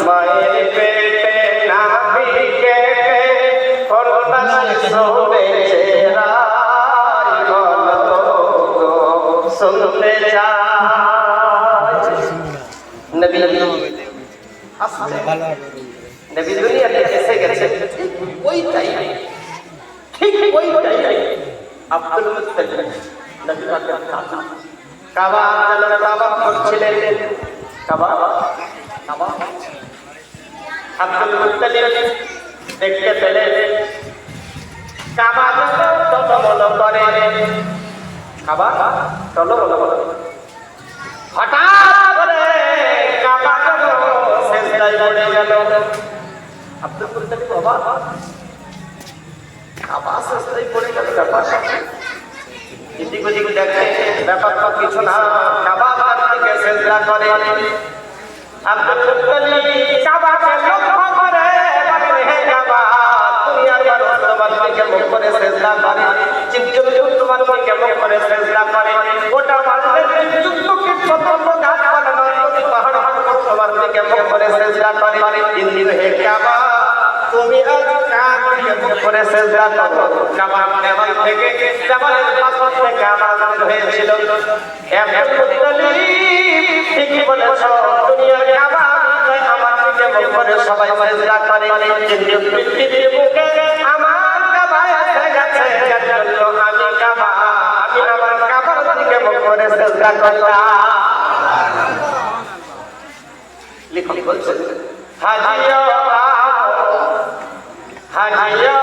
মায়ের পেটে নাভিকে শুনতে নবী নবী দুনিয়াতে এসে গেছে ওই টাইমে ঠিক ওই টাইমে আব্দুল মুত্তালিব নবী পাকের চাচা কাবা জালাল কাবা করছিলেন কাবা আব্দুল মুত্তালিব দেখতে পেলেন কাবা টলমল করে কাবা টলমল করে হঠাৎ করে কাবা সেজদায় পড়ে গেল আব্দুল মুত্তালিব বাবা কাবা সেজদায় পড়ে গেল ব্যাপারটা এদিক ওদিক দেখে ব্যাপারটা কিছু না কাবা দিকে সেজদা করে আব্দুল মুত্তালিব কাবাকে লক্ষ্য করে বলে হে কাবা দুনিয়ার মানুষ তোমার দিকে মুখ করে সেজদা করে জীবজন্তু তোমার দিকে মুখ করে সেজদা করে ওটা মানুষের যুদ্ধকে পতঙ্গ গাছপালা নদী পাহাড় তোমার দিকে মুখ করে সেজদা করে দিন হে কাবা তুমি আজ কার দিকে মুখ করে সেজদা করো কাবা দেওয়াল থেকে দেওয়ালের পাথর থেকে আওয়াজ হয়েছিল আব্দুল মুত্তালিব ঠিকই বলেছ দুনিয়ার কাবা আমার দিকে মুখ করে সবাই সেজদা করে কিন্তু পৃথিবীর বুকে আমার কাবা এসে গেছে জন্য আমি কাবা আমি আমার কাবার দিকে মুখ করে সেজদা করলাম লিখি বলছেন হাজিয়া হাজিয়া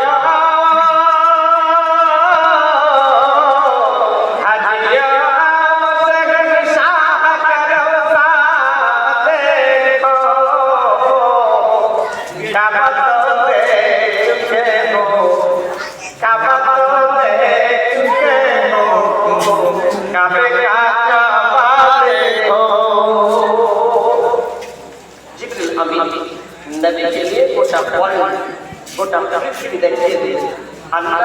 नबी के लिए गोटा पृथ्वी देखिए दिए अल्लाह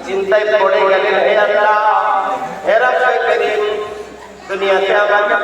चिंताয় পড়ে গেলেন হে আল্লাহ হেরা করিম দুনিয়াতে আমাকে